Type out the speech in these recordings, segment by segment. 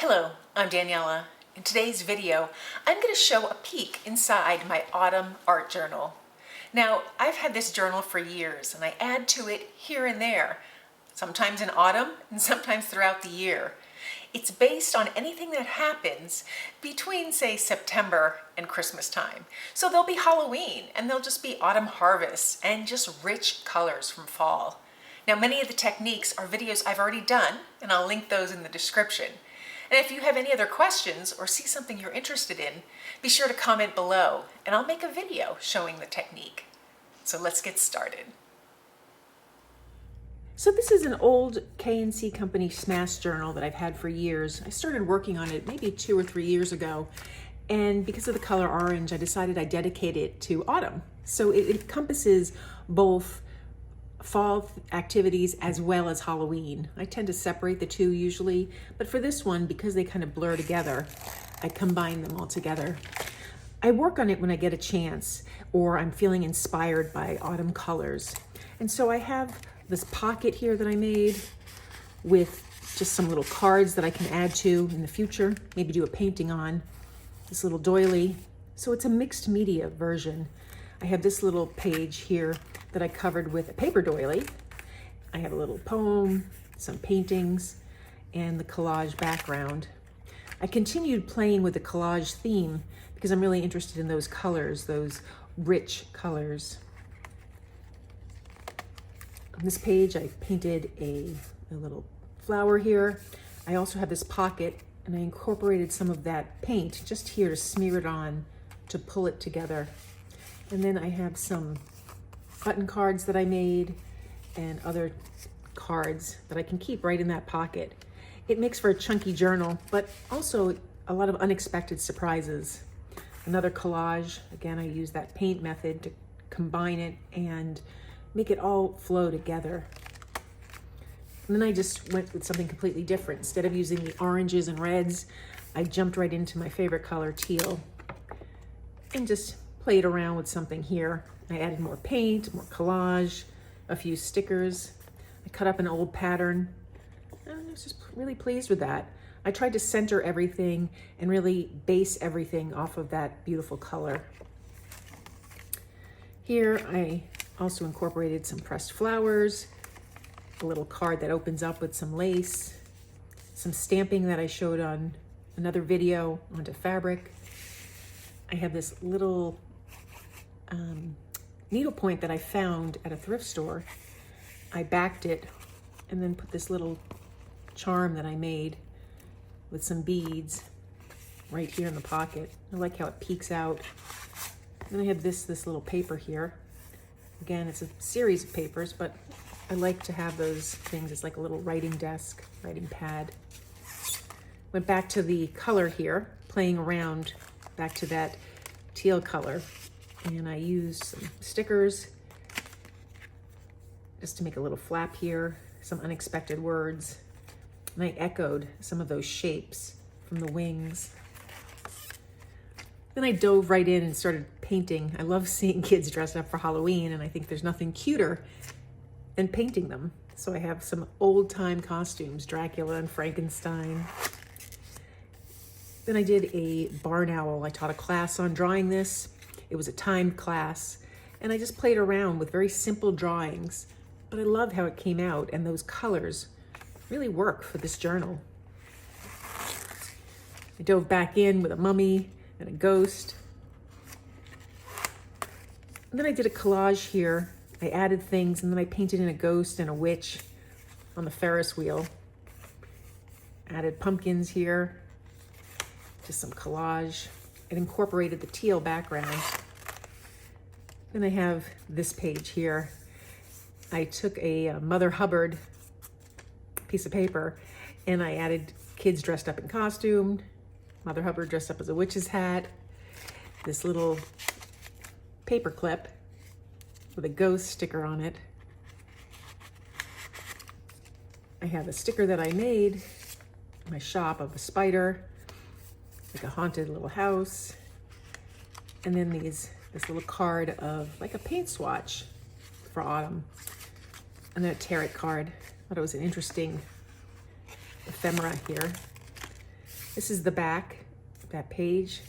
Hello, I'm Daniela. In today's video, I'm going to show a peek inside my autumn art journal. Now, I've had this journal for years and I add to it here and there, sometimes in autumn and sometimes throughout the year. It's based on anything that happens between, say, September and Christmas time. So there'll be Halloween and there'll just be autumn harvests and just rich colors from fall. Now, many of the techniques are videos I've already done, and I'll link those in the description. And if you have any other questions or see something you're interested in, be sure to comment below and I'll make a video showing the technique. So let's get started. So this is an old K&C Company Smash journal that I've had for years. I started working on it maybe 2 or 3 years ago. And because of the color orange, I decided I'd dedicate it to autumn. So it encompasses both fall activities as well as Halloween. I tend to separate the two usually, but for this one, because they kind of blur together, I combine them all together. I work on it when I get a chance or I'm feeling inspired by autumn colors. And so I have this pocket here that I made with just some little cards that I can add to in the future, maybe do a painting on, this little doily. So it's a mixed media version. I have this little page here that I covered with a paper doily. I have a little poem, some paintings, and the collage background. I continued playing with the collage theme because I'm really interested in those colors, those rich colors. On this page, I painted a little flower here. I also have this pocket, and I incorporated some of that paint just here to smear it on to pull it together. And then I have some button cards that I made and other cards that I can keep right in that pocket. It makes for a chunky journal, but also a lot of unexpected surprises. Another collage, again, I use that paint method to combine it and make it all flow together. And then I just went with something completely different. Instead of using the oranges and reds, I jumped right into my favorite color, teal, and just played around with something here. I added more paint, more collage, a few stickers. I cut up an old pattern. I was just really pleased with that. I tried to center everything and really base everything off of that beautiful color. Here I also incorporated some pressed flowers, a little card that opens up with some lace, some stamping that I showed on another video onto fabric. I have this little needlepoint that I found at a thrift store. I backed it and then put this little charm that I made with some beads right here in the pocket. I like how it peeks out. Then I have this little paper here. Again, it's a series of papers, but I like to have those things. It's like a little writing desk, writing pad. Went back to the color here, playing around back to that teal color. And I used some stickers just to make a little flap here, some unexpected words. And I echoed some of those shapes from the wings. Then I dove right in and started painting. I love seeing kids dressed up for Halloween, and I think there's nothing cuter than painting them. So I have some old-time costumes, Dracula and Frankenstein. Then I did a barn owl. I taught a class on drawing this. It was a timed class, and I just played around with very simple drawings, but I love how it came out, and those colors really work for this journal. I dove back in with a mummy and a ghost. And then I did a collage here. I added things, and then I painted in a ghost and a witch on the Ferris wheel. Added pumpkins here, just some collage. It incorporated the teal background. Then I have this page here. I took a Mother Hubbard piece of paper and I added kids dressed up in costume, Mother Hubbard dressed up as a witch's hat, this little paper clip with a ghost sticker on it. I have a sticker that I made in my shop of a spider, like a haunted little house. And then this little card of like a paint swatch for autumn. And then a tarot card. I thought it was an interesting ephemera here. This is the back, that page,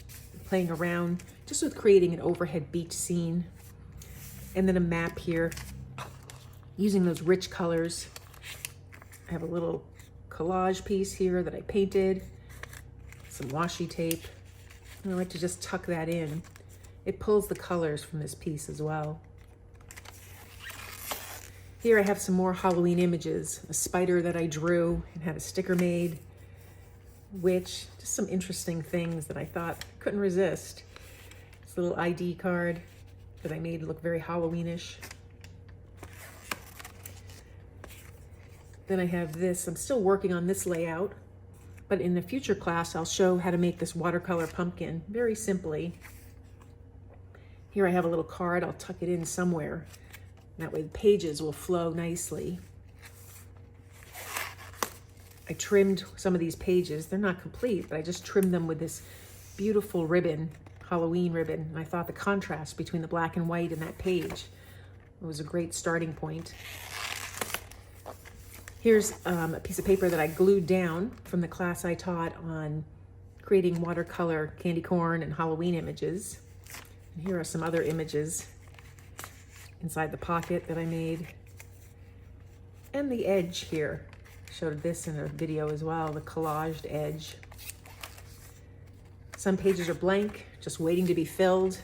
playing around just with creating an overhead beach scene. And then a map here, using those rich colors. I have a little collage piece here that I painted, some washi tape. And I like to just tuck that in. It pulls the colors from this piece as well. Here I have some more Halloween images, a spider that I drew and had a sticker made, witch, just some interesting things that I thought I couldn't resist. This little ID card that I made look very Halloweenish. Then I have this, I'm still working on this layout, but in the future class I'll show how to make this watercolor pumpkin very simply. Here I have a little card, I'll tuck it in somewhere. That way the pages will flow nicely. I trimmed some of these pages. They're not complete, but I just trimmed them with this beautiful ribbon, Halloween ribbon. And I thought the contrast between the black and white and that page was a great starting point. Here's a piece of paper that I glued down from the class I taught on creating watercolor candy corn and Halloween images. And here are some other images inside the pocket that I made. And the edge here. Showed this in a video as well, the collaged edge. Some pages are blank, just waiting to be filled.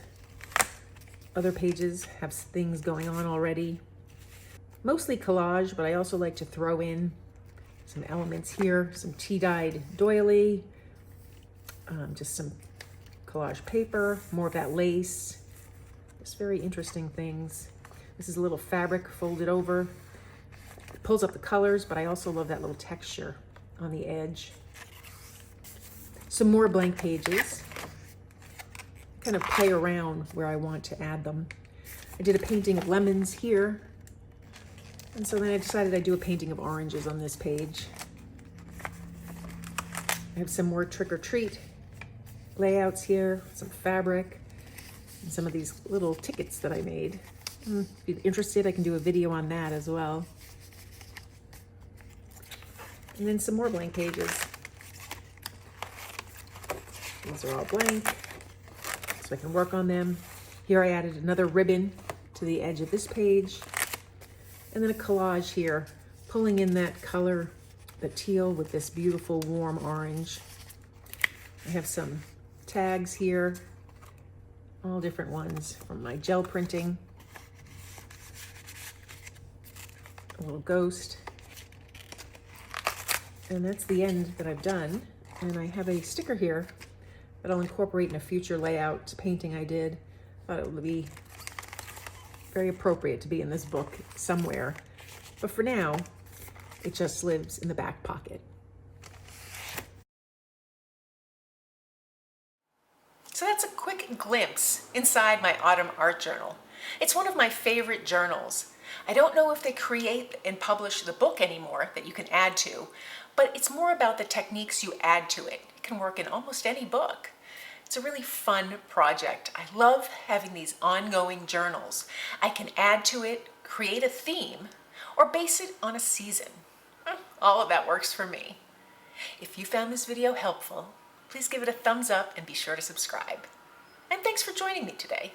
Other pages have things going on already. Mostly collage, but I also like to throw in some elements here, some tea-dyed doily, just some collage paper, more of that lace, just very interesting things. This is a little fabric folded over. It pulls up the colors, but I also love that little texture on the edge. Some more blank pages. Kind of play around where I want to add them. I did a painting of lemons here. And so then I decided I'd do a painting of oranges on this page. I have some more trick or treat layouts here, some fabric, and some of these little tickets that I made. If you're interested, I can do a video on that as well. And then some more blank pages. These are all blank, so I can work on them. Here I added another ribbon to the edge of this page. And then a collage here, pulling in that color, the teal with this beautiful warm orange. I have some tags here, all different ones from my gel printing. A little ghost. And that's the end that I've done. And I have a sticker here that I'll incorporate in a future layout painting I did. Thought it would be very appropriate to be in this book somewhere. But for now, it just lives in the back pocket. So that's a quick glimpse inside my autumn art journal. It's one of my favorite journals. I don't know if they create and publish the book anymore that you can add to, but it's more about the techniques you add to it. It can work in almost any book. It's a really fun project. I love having these ongoing journals. I can add to it, create a theme, or base it on a season. All of that works for me. If you found this video helpful, please give it a thumbs up and be sure to subscribe. And thanks for joining me today.